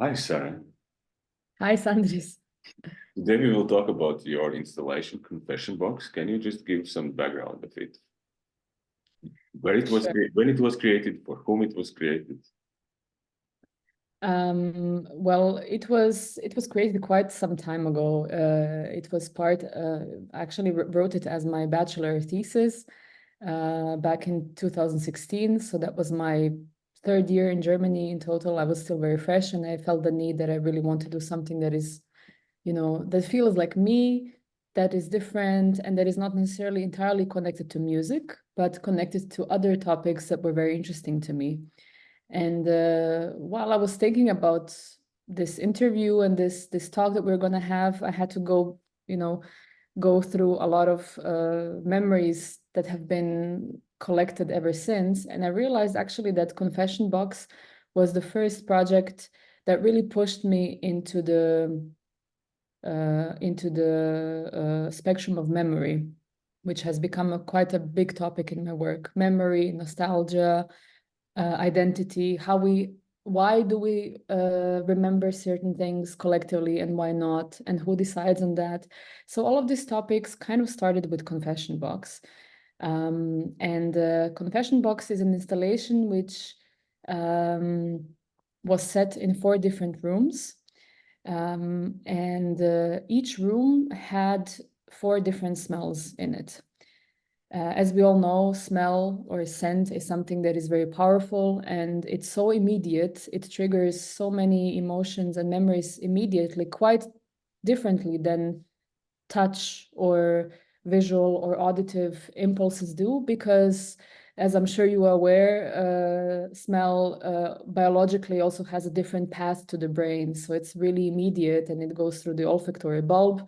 Hi, Sarah. Hi, Sandris. Today we will talk about your installation confession box. Can you just give some background of it? Where it was Sure. when it was created, for whom it was created? Well, it was created quite some time ago. It was part. Actually wrote it as my bachelor thesis back in 2016. So that was my third year in Germany in total. I was still very fresh, and I felt the need that I really want to do something that is, that feels like me, that is different, and that is not necessarily entirely connected to music, but connected to other topics that were very interesting to me. And while I was thinking about this interview and this talk that we're going to have, I had to go through a lot of memories that have been collected ever since. And I realized actually that Confession Box was the first project that really pushed me into the spectrum of memory, which has become quite a big topic in my work. Memory, nostalgia, identity, why do we remember certain things collectively and why not, and who decides on that. So all of these topics kind of started with Confession Box. And Confession Box is an installation which um, was set in 4 different rooms. And each room had 4 different smells in it. As we all know, smell or scent is something that is very powerful, and it's so immediate. It triggers so many emotions and memories immediately, quite differently than touch or visual or auditive impulses do, because as I'm sure you are aware, smell biologically also has a different path to the brain. So it's really immediate, and it goes through the olfactory bulb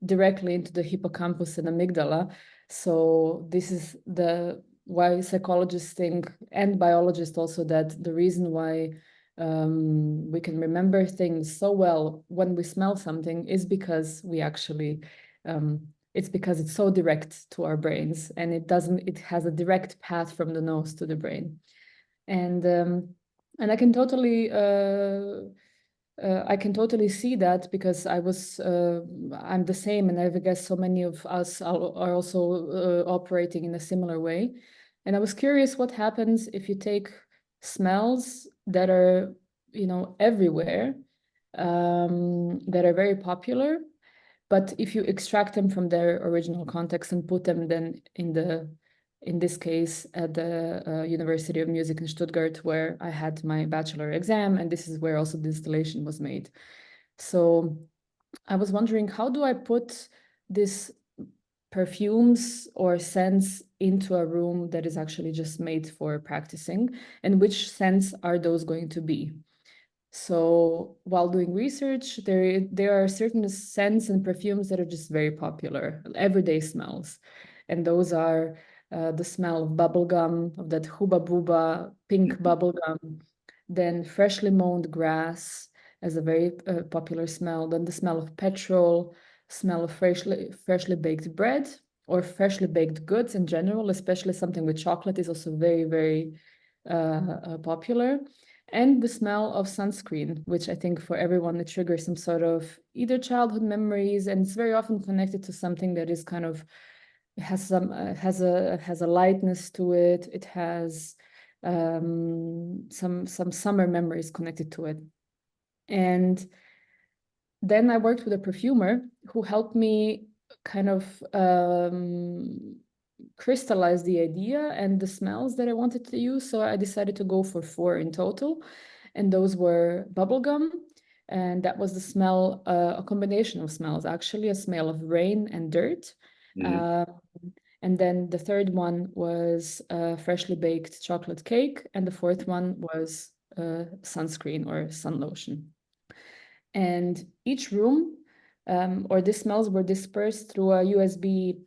directly into the hippocampus and amygdala. So this is the why psychologists think, and biologists also, that the reason why we can remember things so well when we smell something is because we actually it's because it's so direct to our brains, and it has a direct path from the nose to the brain. And um, and I can totally see that, because I'm the same, and I guess so many of us are also operating in a similar way. And I was curious what happens if you take smells that are, everywhere, that are very popular, but if you extract them from their original context and put them then in this case, at the University of Music in Stuttgart, where I had my bachelor exam, and this is where also the installation was made. So I was wondering, how do I put these perfumes or scents into a room that is actually just made for practicing, and which scents are those going to be? So while doing research, there are certain scents and perfumes that are just very popular, everyday smells. And those are the smell of bubblegum, of that Huba Buba pink bubblegum, then freshly mown grass as a very popular smell, then the smell of petrol, smell of freshly baked bread, or freshly baked goods in general, especially something with chocolate is also very, very popular. And the smell of sunscreen, which I think for everyone it triggers some sort of either childhood memories, and it's very often connected to something that is kind of has a lightness to it. It has some summer memories connected to it. And then I worked with a perfumer who helped me kind of crystallize the idea and the smells that I wanted to use. So I decided to go for 4 in total. And those were bubblegum. And that was the smell, a combination of smells, actually, a smell of rain and dirt. Mhm. Uh, and then the third one was freshly baked chocolate cake. And the fourth one was sunscreen or sun lotion. And each room, or the smells were dispersed through a USB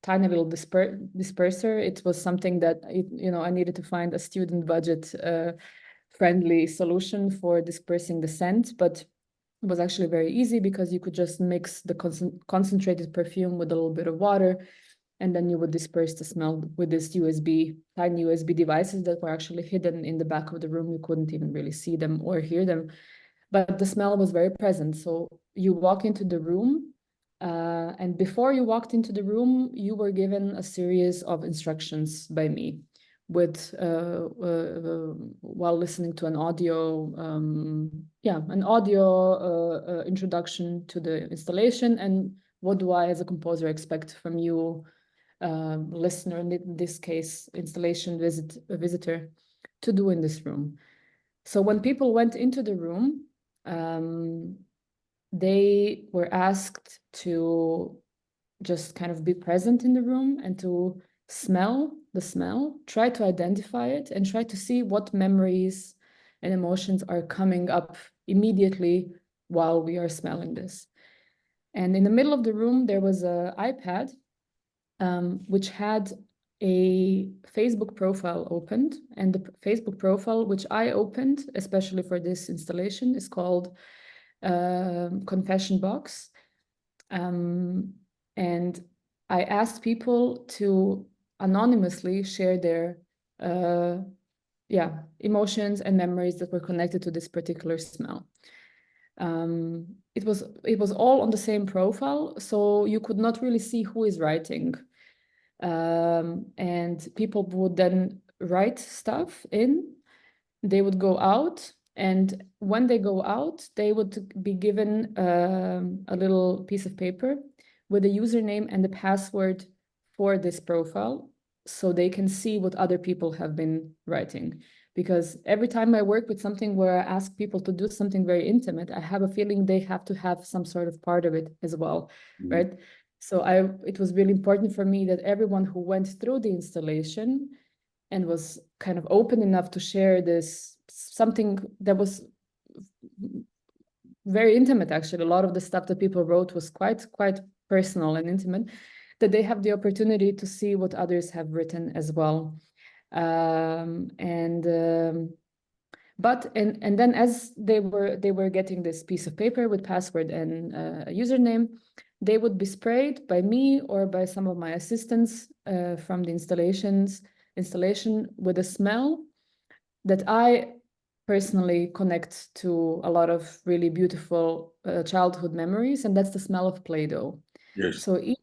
tiny little disperser. It was something that I needed to find a student budget friendly solution for dispersing the scent, but it was actually very easy because you could just mix the concentrated perfume with a little bit of water, and then you would disperse the smell with this tiny USB devices that were actually hidden in the back of the room. You couldn't even really see them or hear them, but the smell was very present. So you walk into the room, and before you walked into the room, you were given a series of instructions by me with while listening to an audio introduction to the installation, and what do I as a composer expect from you, listener, in this case installation visitor, to do in this room. So when people went into the room, they were asked to just kind of be present in the room and to smell the smell, try to identify it, and try to see what memories and emotions are coming up immediately while we are smelling this. And in the middle of the room, there was an iPad, which had a Facebook profile opened. And the Facebook profile, which I opened, especially for this installation, is called Confession Box. And I asked people to anonymously share their emotions and memories that were connected to this particular smell. It was all on the same profile, so you could not really see who is writing. And people would then write stuff in. They would go out, and when they go out, they would be given a little piece of paper with a username and the password for this profile, so they can see what other people have been writing. Because every time I work with something where I ask people to do something very intimate, I have a feeling they have to have some sort of part of it as well, right? So it was really important for me that everyone who went through the installation and was kind of open enough to share this, something that was very intimate, actually. A lot of the stuff that people wrote was quite personal and intimate, that they have the opportunity to see what others have written as well. And then as they were getting this piece of paper with password and a username, they would be sprayed by me or by some of my assistants from the installation with a smell that I personally connect to a lot of really beautiful childhood memories, and that's the smell of Play-Doh. Yes. So each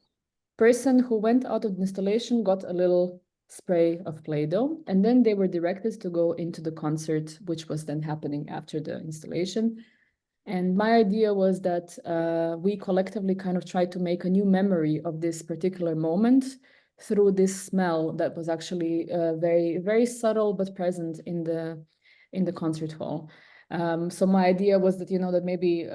person who went out of the installation got a little spray of Play-Doh, and then they were directed to go into the concert, which was then happening after the installation. And my idea was that we collectively kind of tried to make a new memory of this particular moment through this smell that was actually very, very subtle but present in the concert hall. So my idea was that, that maybe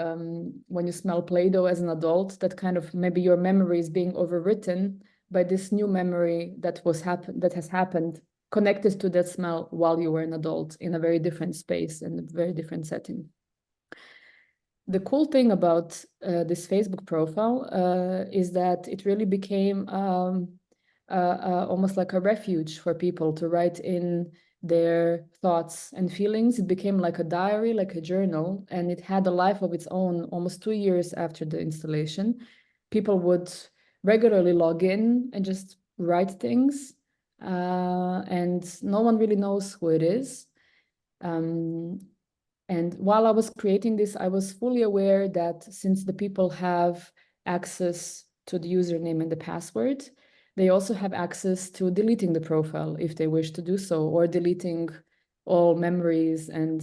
when you smell Play-Doh as an adult, that kind of maybe your memory is being overwritten by this new memory that has happened connected to that smell while you were an adult in a very different space and a very different setting. The cool thing about this Facebook profile is that it really became almost like a refuge for people to write in their thoughts and feelings. It became like a diary, like a journal, and it had a life of its own almost 2 years after the installation. People would regularly log in and just write things, and no one really knows who it is. And while I was creating this, I was fully aware that since the people have access to the username and the password, they also have access to deleting the profile if they wish to do so, or deleting all memories and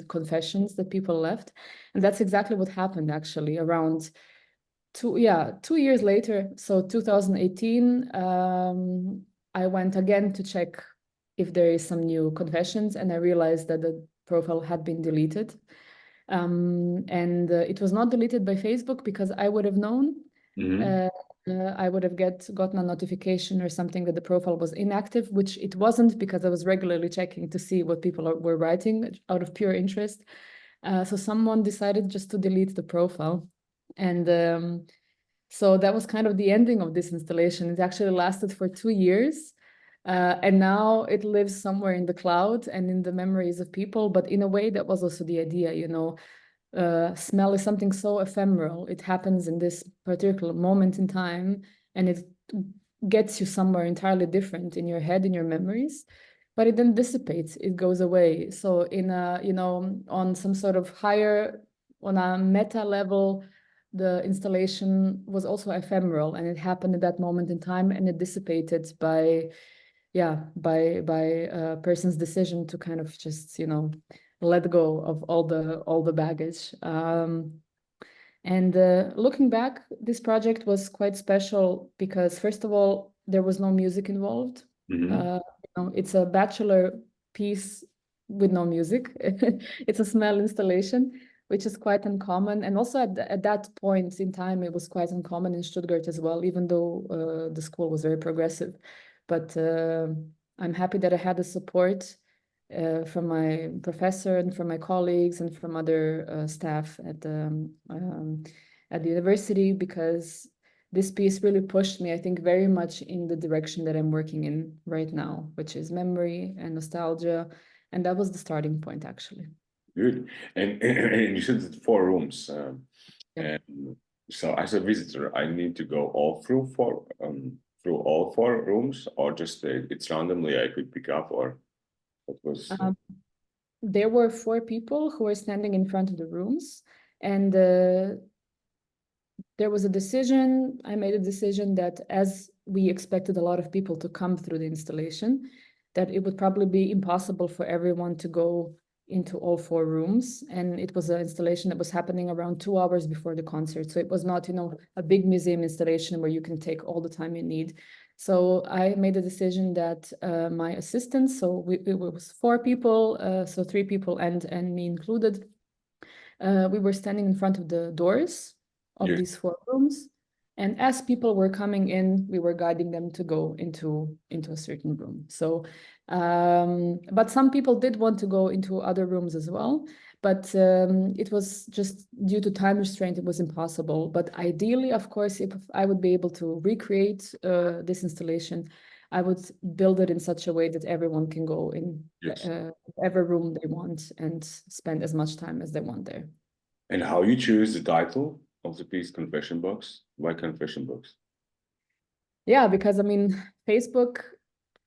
confessions that people left. And that's exactly what happened, actually, around 2 years later. So 2018, I went again to check if there is some new confessions, and I realized that the profile had been deleted. And it was not deleted by Facebook, because I would have known. I would have gotten a notification or something that the profile was inactive, which it wasn't, because I was regularly checking to see what people were writing out of pure interest. So someone decided just to delete the profile. And so that was kind of the ending of this installation. It actually lasted for 2 years. And now it lives somewhere in the cloud and in the memories of people. But in a way, that was also the idea, smell is something so ephemeral. It happens in this particular moment in time, and it gets you somewhere entirely different in your head, in your memories, but it then dissipates, it goes away. So in a, you know, on some sort of higher, on a meta level, the installation was also ephemeral, and it happened at that moment in time, and it dissipated by, yeah, by a person's decision to kind of just, you know, let go of all the baggage. And looking back, this project was quite special because, first of all, there was no music involved. Mhm. You know, it's a bachelor piece with no music. It's a small installation, which is quite uncommon. And also at that point in time, it was quite uncommon in Stuttgart as well, even though the school was very progressive. But I'm happy that I had the support from my professor and from my colleagues and from other staff at the university, because this piece really pushed me, I think, very much in the direction that I'm working in right now, which is memory and nostalgia. And that was the starting point, actually. Good. And you said it's 4 rooms. Yeah. And so as a visitor, I need to go all through all 4 rooms, or just it's randomly I could pick up, or what was There were 4 people who were standing in front of the rooms, and there was a decision. I made a decision that as we expected a lot of people to come through the installation, that it would probably be impossible for everyone to go into all 4 rooms. And it was an installation that was happening around 2 hours before the concert. So it was not, you know, a big museum installation where you can take all the time you need. So I made a decision that my assistants, so it was 4 people, so 3 people and me included, we were standing in front of the doors of yeah. these 4 rooms. And as people were coming in, we were guiding them to go into a certain room. So, but some people did want to go into other rooms as well. But it was just due to time restraint, it was impossible. But ideally, of course, if I would be able to recreate this installation, I would build it in such a way that everyone can go in Yes. whatever room they want and spend as much time as they want there. And how you choose the title of the piece, Confession Box? Why Confession Box? Yeah, because I mean, Facebook,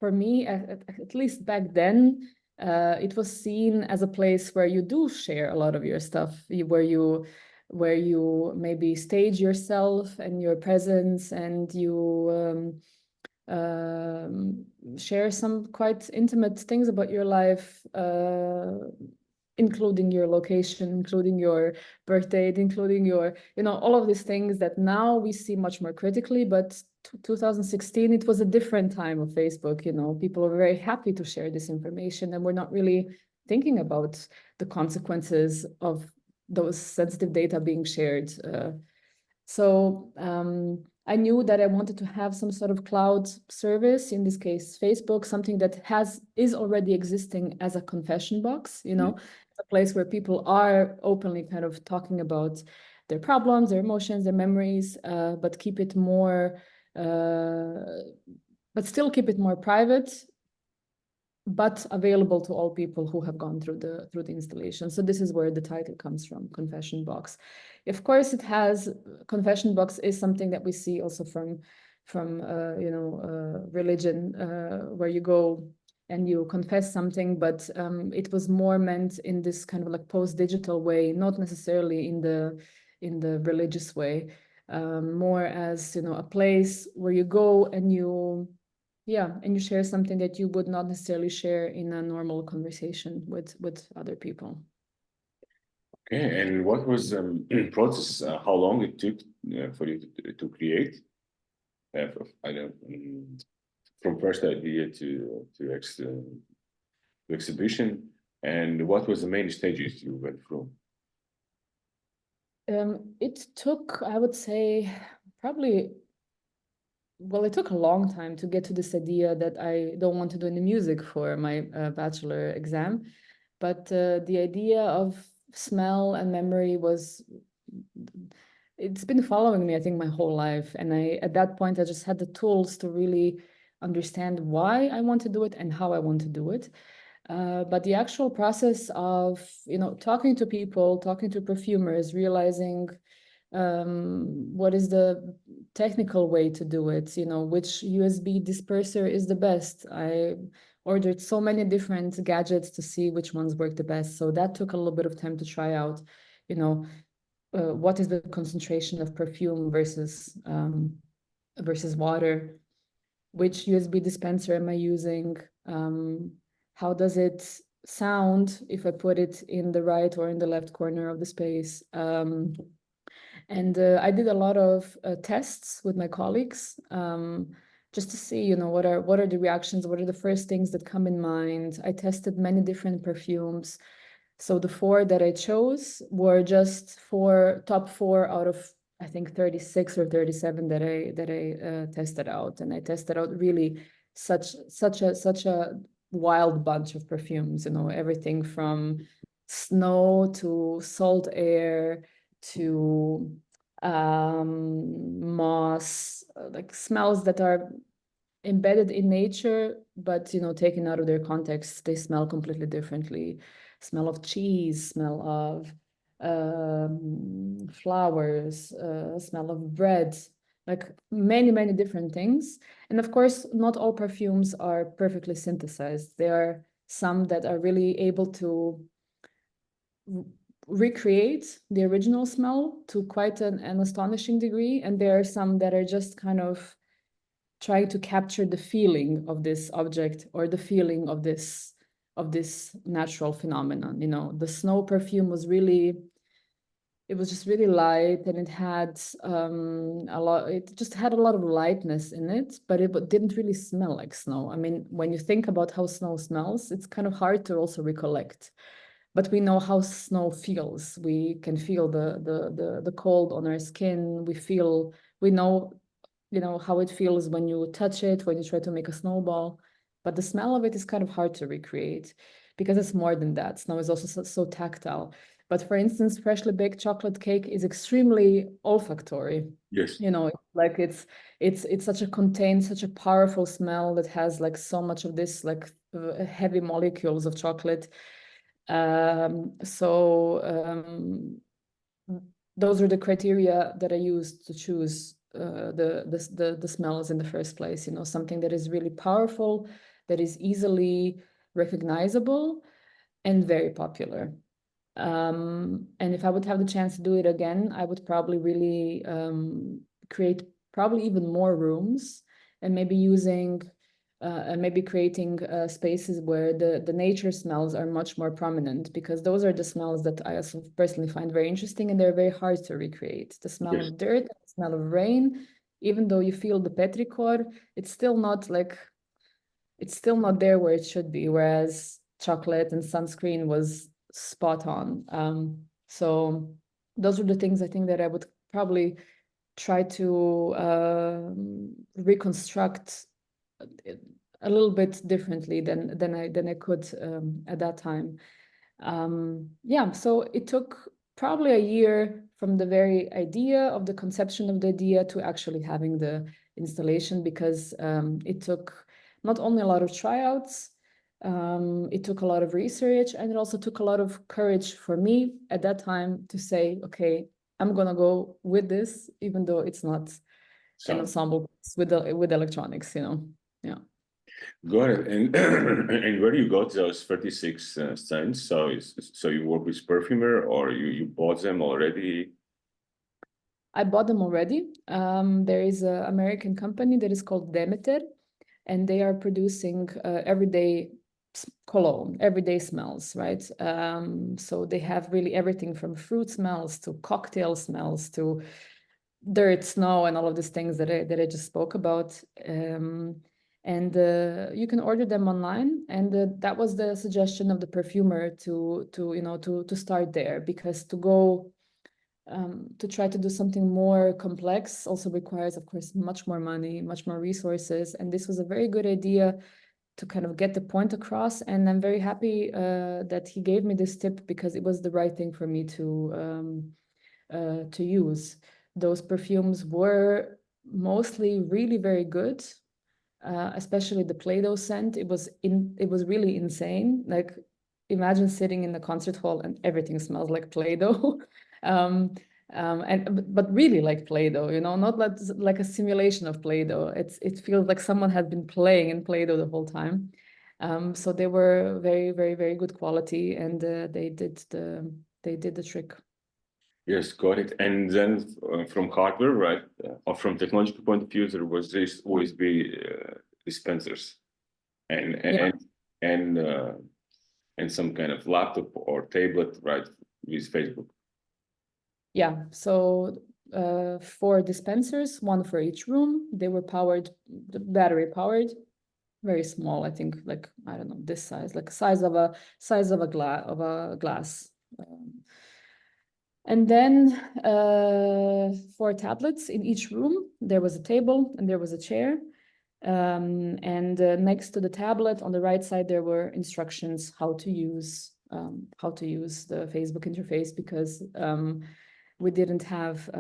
for me, at least back then, it was seen as a place where you do share a lot of your stuff, where you maybe stage yourself and your presence, and you share some quite intimate things about your life, including your location, including your birth date, including your, you know, all of these things that now we see much more critically. But 2016, it was a different time of Facebook. You know, people were very happy to share this information, and we're not really thinking about the consequences of those sensitive data being shared. So I knew that I wanted to have some sort of cloud service, in this case, Facebook, something that is already existing as a confession box, you know, a place where people are openly kind of talking about their problems, their emotions, their memories, but keep it more, but still keep it more private, but available to all people who have gone through the installation. So this is where the title comes from, Confession Box. Of course, it has, Confession Box is something that we see also from you know, religion, where you go and you confess something, but it was more meant in this kind of like post-digital way, not necessarily in the religious way, more as, you know, a place where you go and you share something that you would not necessarily share in a normal conversation with other people. Okay, and what was process? How long it took for you to create? I don't from first idea to exhibition, and what was the main stages you went through? It took, I would say, probably, well, it took a long time to get to this idea that I don't want to do any music for my bachelor exam. But the idea of smell and memory it's been following me, I think, my whole life. And at that point, I just had the tools to really understand why I want to do it and how I want to do it. But the actual process of, you know, talking to people, talking to perfumers, realizing what is the technical way to do it, you know, which USB disperser is the best. I ordered so many different gadgets to see which ones work the best. So that took a little bit of time to try out, you know, what is the concentration of perfume versus water, which USB dispenser am I using, how does it sound if I put it in the right or in the left corner of the space. And I did a lot of tests with my colleagues, just to see, you know, what are the reactions, what are the first things that come in mind. I tested many different perfumes. So the 4 that I chose were just top 4 out of, I think, 36 or 37 that I tested out. And I tested out really such a wild bunch of perfumes, you know, everything from snow to salt air to moss, like smells that are embedded in nature, but, you know, taken out of their context, they smell completely differently. Smell of cheese, smell of flowers, smell of bread, like many different things. And of course, not all perfumes are perfectly synthesized. There are some that are really able to recreate the original smell to quite an astonishing degree. And there are some that are just kind of trying to capture the feeling of this object or the feeling of this natural phenomenon. You know, the snow perfume was really, it was just really light, and it had it just had a lot of lightness in it, but it didn't really smell like snow. I mean, when you think about how snow smells, it's kind of hard to also recollect. But we know how snow feels. We can feel the cold on our skin. We know, you know, how it feels when you touch it, when you try to make a snowball. But the smell of it is kind of hard to recreate because it's more than that. Snow is also so tactile. But for instance, freshly baked chocolate cake is extremely olfactory. Yes. You know, like it's such a powerful smell that has like so much of this like heavy molecules of chocolate. Those are the criteria that I used to choose the smells in the first place. You know, something that is really powerful, that is easily recognizable, and very popular. And if I would have the chance to do it again, I would probably really create probably even more rooms, and maybe using and maybe creating spaces where the nature smells are much more prominent, because those are the smells that I also personally find very interesting, and they're very hard to recreate. The smell Yes. of dirt, the smell of rain, even though you feel the petrichor, it's still not there where it should be, whereas chocolate and sunscreen was spot on. So those are the things I think that I would probably try to reconstruct a little bit differently than I could at that time. Yeah, so it took probably a year from the very idea of the conception of the idea to actually having the installation, because it took not only a lot of tryouts, it took a lot of research, and it also took a lot of courage for me at that time to say, okay, I'm gonna go with this, even though it's not an So ensemble with electronics, you know. Yeah. got it. And and where you got those 36 scents? So you work with perfumer, or you bought them already? I bought them already. There is an American company that is called Demeter, and they are producing everyday cologne, everyday smells, right? So they have really everything from fruit smells to cocktail smells to dirt, snow, and all of these things that I just spoke about. And you can order them online, and that was the suggestion of the perfumer to start there, because to try to do something more complex also requires, of course, much more money, much more resources. And this was a very good idea to kind of get the point across. And I'm very happy that he gave me this tip, because it was the right thing for me to use. Those perfumes were mostly really very good, especially the Play-Doh scent. It was really insane. Like, imagine sitting in the concert hall and everything smells like Play-Doh. But really like Play-Doh, you know, not like a simulation of Play-Doh. It feels like someone had been playing in Play-Doh the whole time. So they were very, very, very good quality, and they did the trick. Yes, got it. And then from hardware, right, or from technological point of view, there was this USB dispensers and Yeah. and some kind of laptop or tablet, right, with Facebook. Yeah, so 4 dispensers, 1 for each room. They were powered, battery powered, very small. I think like, I don't know, this size, like size of a glass. And then 4 tablets in each room. There was a table and there was a chair. And next to the tablet on the right side, there were instructions how to use the Facebook interface, because we didn't have,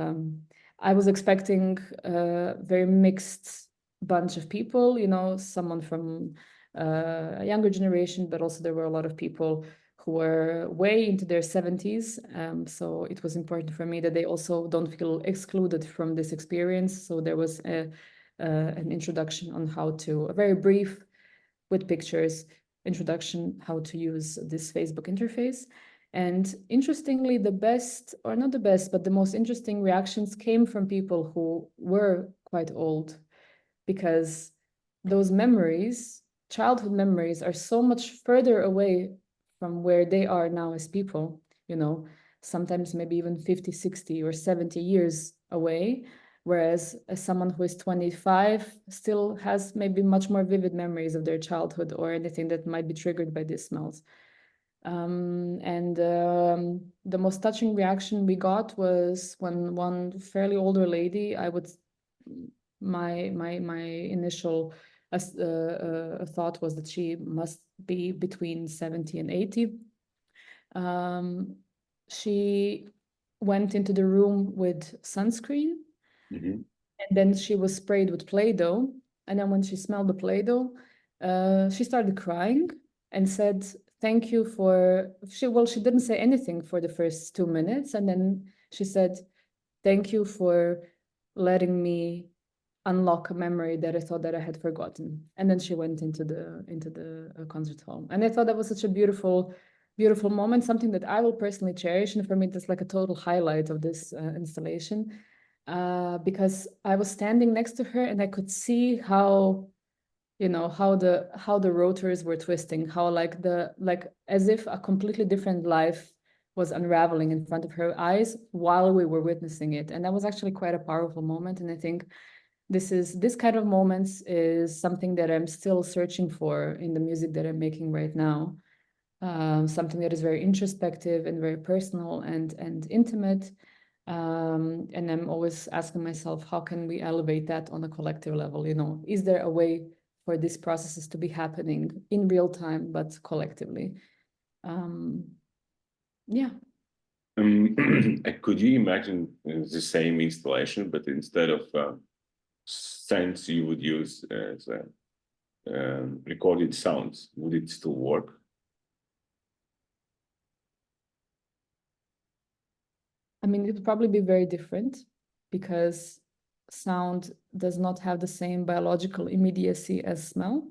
I was expecting a very mixed bunch of people, you know, someone from a younger generation, but also there were a lot of people who were way into their 70s. So it was important for me that they also don't feel excluded from this experience. So there was an introduction on how to, a very brief, with pictures, introduction how to use this Facebook interface. And interestingly, the best, or not the best, but the most interesting reactions came from people who were quite old, because those memories, childhood memories, are so much further away from where they are now as people, you know, sometimes maybe even 50, 60, or 70 years away. Whereas someone who is 25 still has maybe much more vivid memories of their childhood or anything that might be triggered by these smells. The most touching reaction we got was when one fairly older lady, my initial thought was that she must be between 70 and 80. She went into the room with sunscreen, Mhm. and then she was sprayed with Play-Doh. And then when she smelled the Play-Doh, she started crying and said, thank you for, she didn't say anything for the first 2 minutes. And then she said, thank you for letting me unlock a memory that I thought that I had forgotten. And then she went into the concert hall. And I thought that was such a beautiful, beautiful moment, something that I will personally cherish. And for me, that's like a total highlight of this installation. Because I was standing next to her and I could see how, you know, how the rotors were twisting, how like as if a completely different life was unraveling in front of her eyes while we were witnessing it. And that was actually quite a powerful moment. And I think this kind of moments is something that I'm still searching for in the music that I'm making right now. Something that is very introspective and very personal and intimate. And I'm always asking myself, how can we elevate that on a collective level? You know, is there a way for these processes to be happening in real time, but collectively? Yeah. Could you imagine the same installation, but instead of scents you would use as recorded sounds? Would it still work? I mean, it would probably be very different, because sound does not have the same biological immediacy as smell.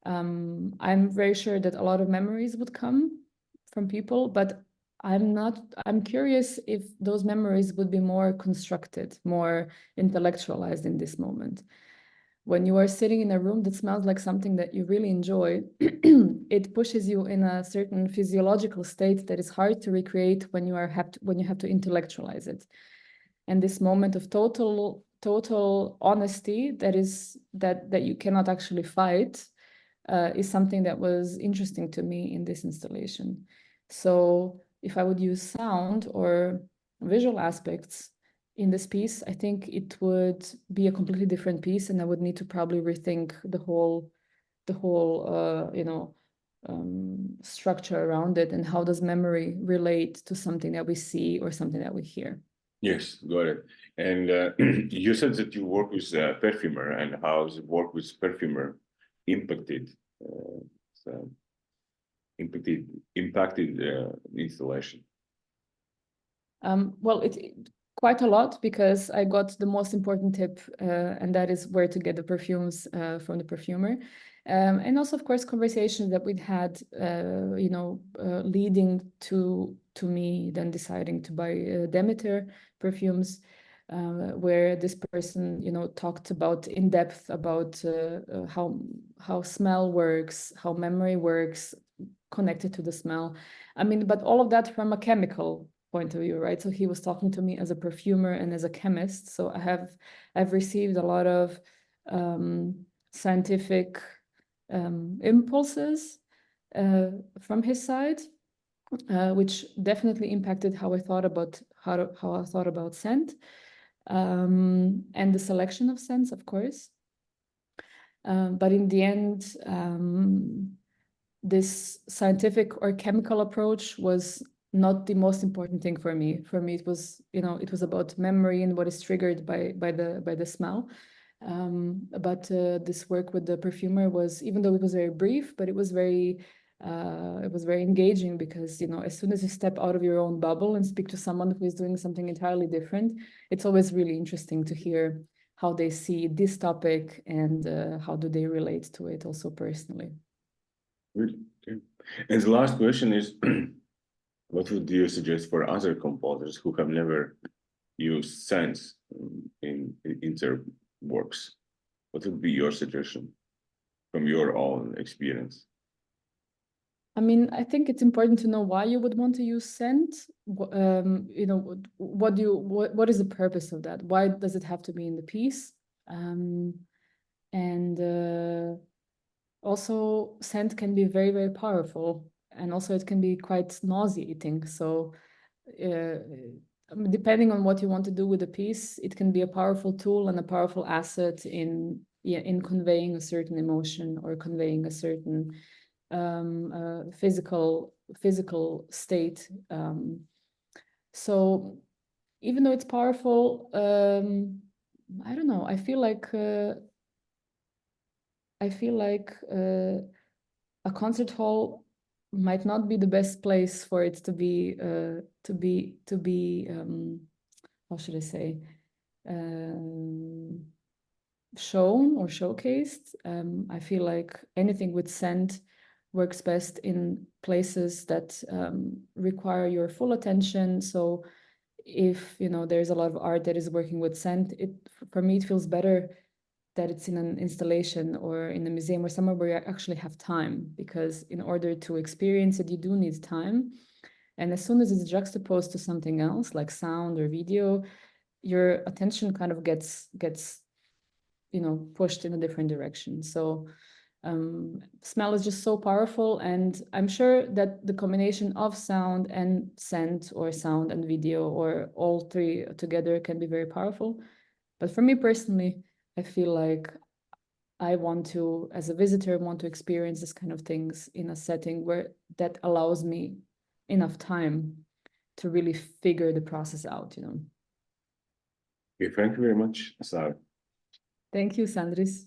I'm very sure that a lot of memories would come from people, but I'm curious if those memories would be more constructed, more intellectualized in this moment. When you are sitting in a room that smells like something that you really enjoy, it pushes you in a certain physiological state that is hard to recreate when you have to intellectualize it. And this moment of total honesty that you cannot actually fight is something that was interesting to me in this installation. So if I would use sound or visual aspects in this piece, I think it would be a completely different piece, and I would need to probably rethink the whole structure around it, and how does memory relate to something that we see or something that we hear. Yes, got it. And you said that you work with a perfumer, and how the work with perfumer impacted so impacted installation. Well, quite a lot, because I got the most important tip, and that is where to get the perfumes from the perfumer. And also, of course, conversations that we'd had, leading to me then deciding to buy Demeter perfumes, where this person, talked about in depth about how smell works, how memory works, connected to the smell. I mean, but all of that from a chemical point of view, right? So he was talking to me as a perfumer and as a chemist. So I've received a lot of scientific impulses from his side, which definitely impacted how I thought about scent, and the selection of scents, of course. But in the end, this scientific or chemical approach was not the most important thing for me. For me, it was about memory and what is triggered by the smell. But this work with the perfumer was, even though it was very brief, but it was very engaging, because as soon as you step out of your own bubble and speak to someone who is doing something entirely different, it's always really interesting to hear how they see this topic and how do they relate to it also personally. Really? Okay. And the last question is, what would you suggest for other composers who have never used scents in their works? What would be your suggestion from your own experience? I mean, I think it's important to know why you would want to use scent. What is the purpose of that? Why does it have to be in the piece? And also, scent can be very, very powerful, and also it can be quite nauseating. So, depending on what you want to do with the piece, it can be a powerful tool and a powerful asset in conveying a certain emotion or conveying a certain physical state. So even though it's powerful, I don't know. I feel like a concert hall might not be the best place for it to be how should I say, shown or showcased. I feel like anything with scent works best in places that require your full attention. So if there's a lot of art that is working with scent, for me it feels better that it's in an installation or in a museum or somewhere where you actually have time, because in order to experience it, you do need time. And as soon as it's juxtaposed to something else like sound or video, your attention kind of gets pushed in a different direction. So smell is just so powerful, and I'm sure that the combination of sound and scent, or sound and video, or all three together, can be very powerful. But for me personally, I feel like I want to, as a visitor, want to experience this kind of things in a setting where that allows me enough time to really figure the process out, Okay, thank you very much, Sara. Thank you, Sandris.